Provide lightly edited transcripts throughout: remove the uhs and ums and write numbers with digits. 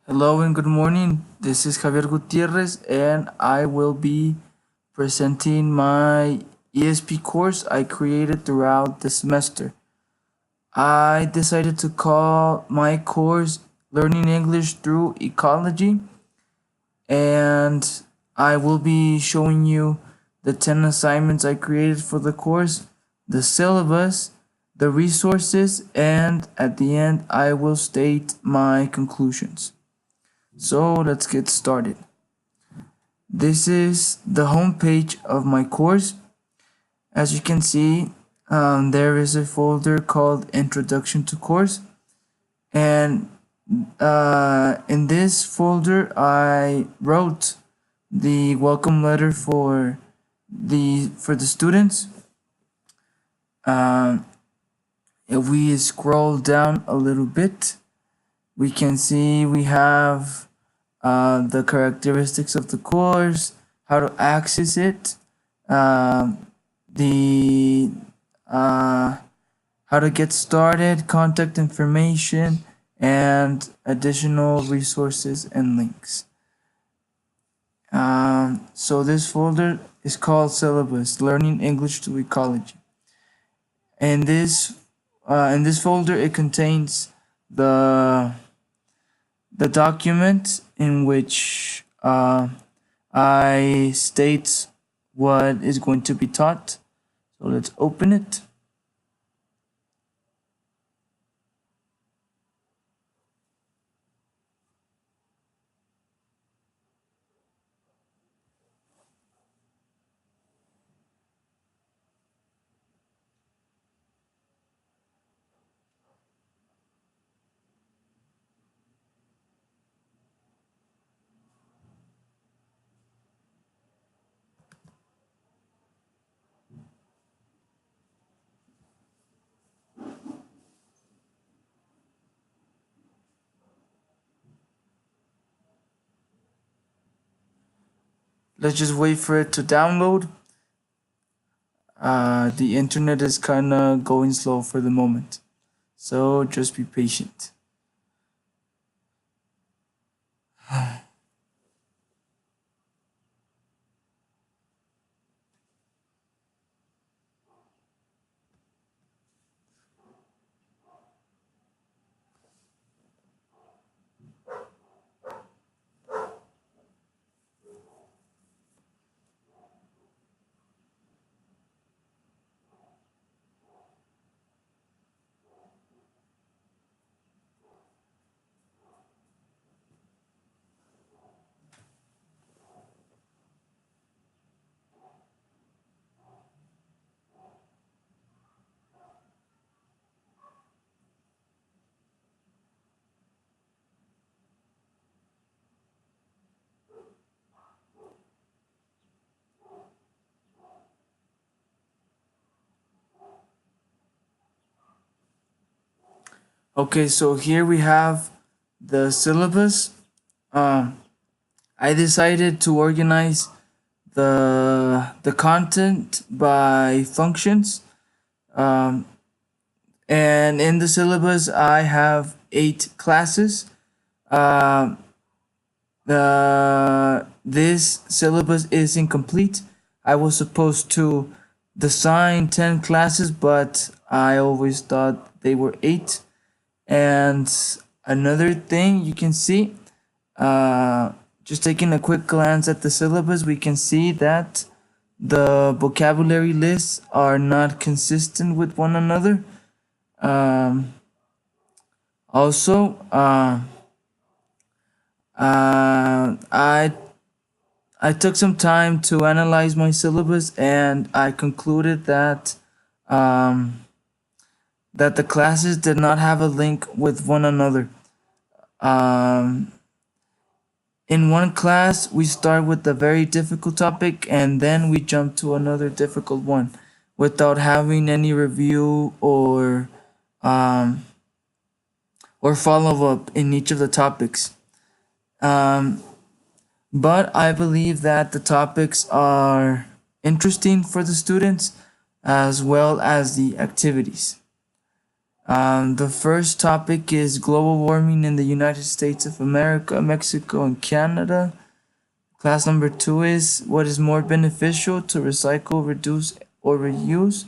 Hello and good morning. This is Javier Gutierrez, and I will be presenting my ESP course I created throughout the semester. I decided to call my course Learning English Through Ecology, and I will be showing you the 10 assignments I created for the course, the syllabus, the resources, and at the end, I will state my conclusions. So let's get started. This is the home page of my course. As you can see, there is a folder called Introduction to Course, and in this folder I wrote the welcome letter for the students. If we scroll down a little bit, we can see we have the characteristics of the course, how to access it, the how to get started, contact information, and additional resources and links. So this folder is called Syllabus, Learning English to Ecology. And in this folder, it contains the document in which I state what is going to be taught. So let's open it. Let's just wait for it to download. The internet is kind of going slow for the moment, so just be patient. Okay, so here we have the syllabus. I decided to organize the content by functions. And in the syllabus, I have 8 classes. This syllabus is incomplete. I was supposed to design 10 classes, but I always thought they were 8. And another thing you can see, just taking a quick glance at the syllabus, we can see that the vocabulary lists are not consistent with one another. Also, I took some time to analyze my syllabus, and I concluded that the classes did not have a link with one another. In one class, we start with a very difficult topic, and then we jump to another difficult one without having any review or follow up in each of the topics. But I believe that the topics are interesting for the students as well as the activities. The first topic is global warming in the United States of America, Mexico, and Canada. Class number 2 is what is more beneficial to recycle, reduce, or reuse.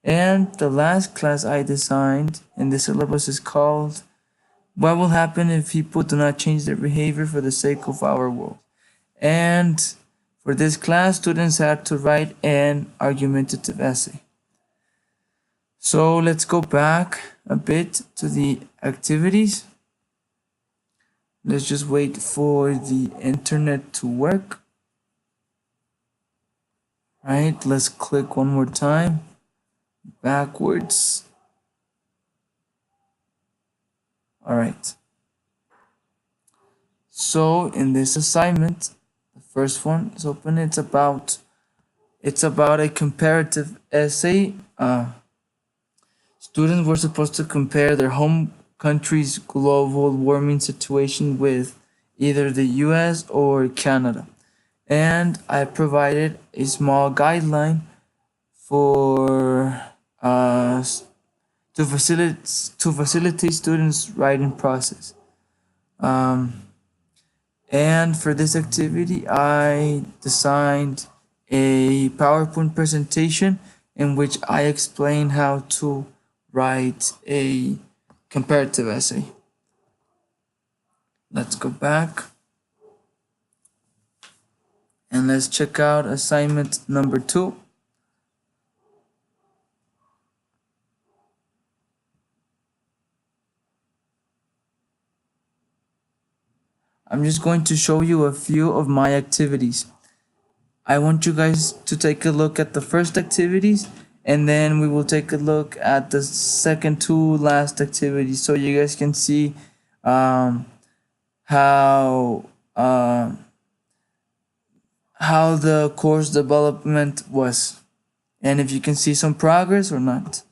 And the last class I designed in the syllabus is called What Will Happen If People Do Not Change Their Behavior for the Sake of Our World. And for this class, students had to write an argumentative essay. So let's go back a bit to the activities. Let's just wait for the internet to work. Right, let's click one more time. Backwards. All right. So in this assignment, the first one is open. It's about a comparative essay. Students were supposed to compare their home country's global warming situation with either the US or Canada. And I provided a small guideline for to facilitate students' writing process. And for this activity, I designed a PowerPoint presentation in which I explain how to write a comparative essay. Let's go back and let's check out assignment number 2. I'm just going to show you a few of my activities. I want you guys to take a look at the first activities, and then we will take a look at the second two last activities so you guys can see how the course development was, and if you can see some progress or not.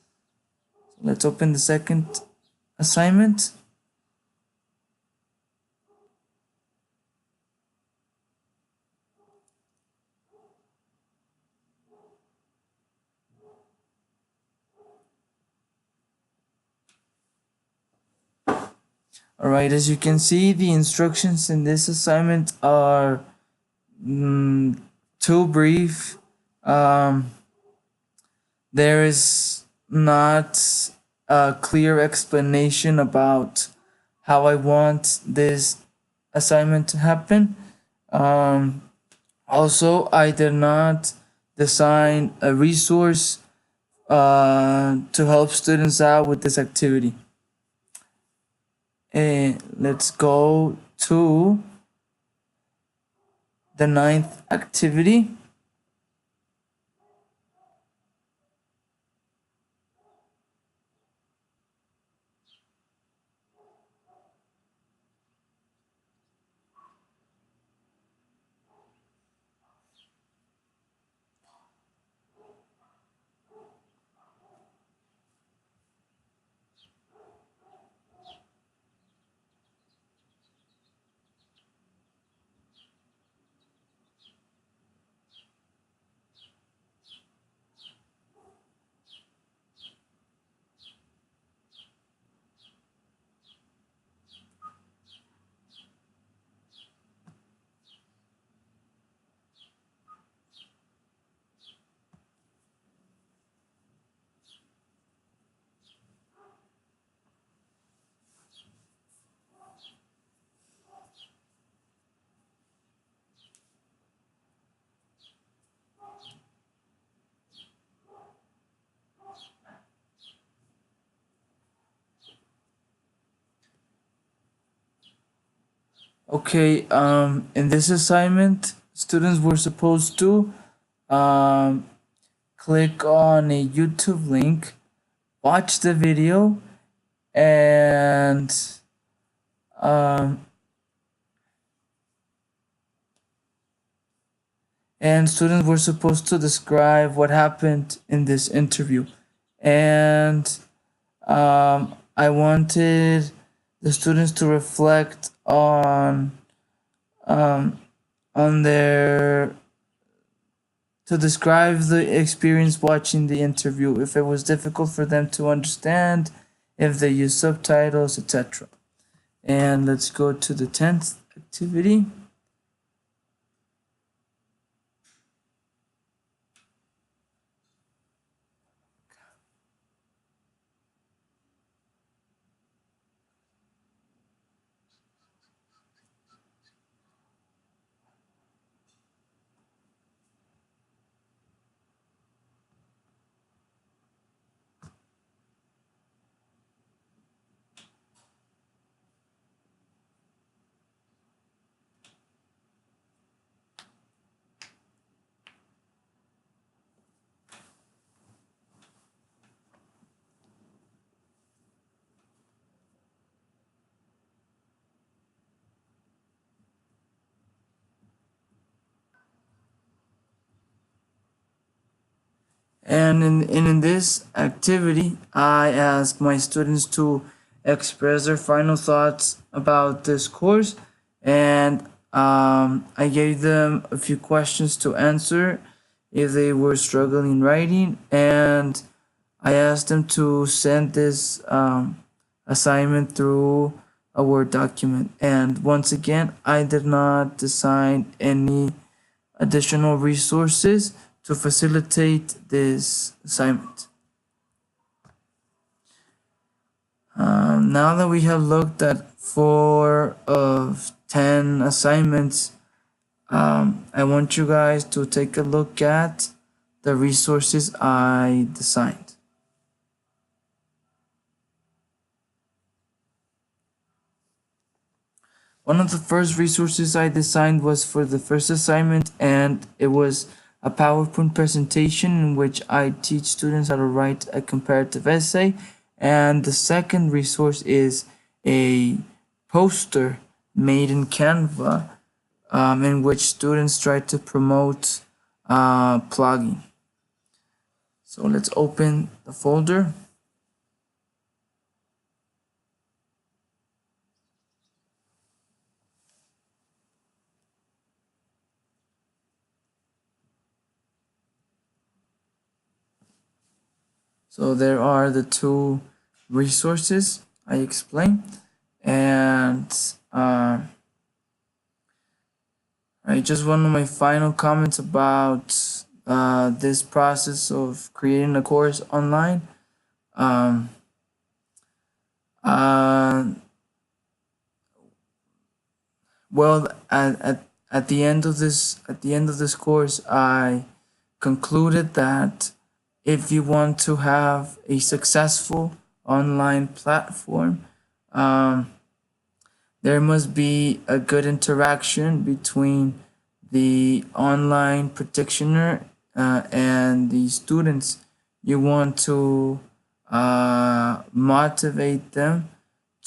Let's open the second assignment. Alright, as you can see, the instructions in this assignment are too brief. There is not a clear explanation about how I want this assignment to happen. Also, I did not design a resource to help students out with this activity. And let's go to the 9th activity. Okay, in this assignment, students were supposed to click on a YouTube link, watch the video, and students were supposed to describe what happened in this interview. And I wanted the students to reflect on their to describe the experience watching the interview, if it was difficult for them to understand, if they use subtitles, etc. And let's go to the 10th activity. And in this activity, I ask my students to express their final thoughts about this course, and I gave them a few questions to answer if they were struggling writing, and I asked them to send this assignment through a Word document. And once again, I did not design any additional resources to facilitate this assignment. Now that we have looked at 4 of 10 assignments, I want you guys to take a look at the resources I designed. One of the first resources I designed was for the first assignment, and it was a PowerPoint presentation in which I teach students how to write a comparative essay. And the second resource is a poster made in Canva in which students try to promote blogging. So let's open the folder. So there are the 2 resources I explained, and just one of my final comments about this process of creating a course online. Well, at the end of this course, I concluded that if you want to have a successful online platform, there must be a good interaction between the online practitioner and the students. You want to motivate them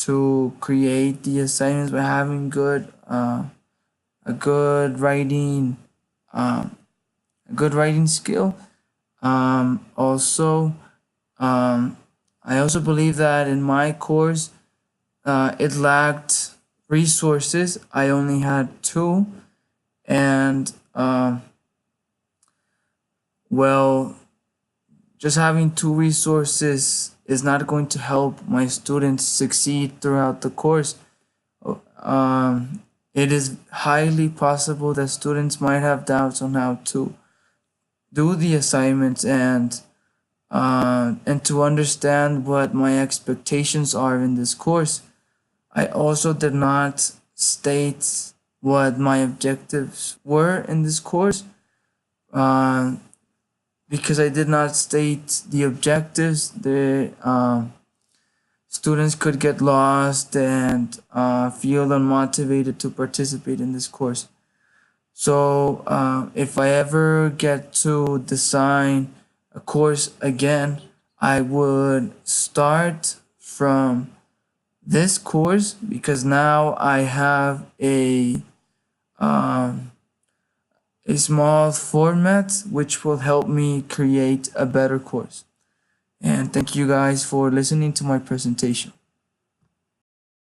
to create the assignments by having a good writing skill. Also, I also believe that in my course, it lacked resources. I only had 2, and well, just having 2 resources is not going to help my students succeed throughout the course. It is highly possible that students might have doubts on how to do the assignments, and to understand what my expectations are in this course. I also did not state what my objectives were in this course. Because I did not state the objectives, the students could get lost and feel unmotivated to participate in this course. So if I ever get to design a course again, I would start from this course, because now I have a small format which will help me create a better course. And thank you guys for listening to my presentation.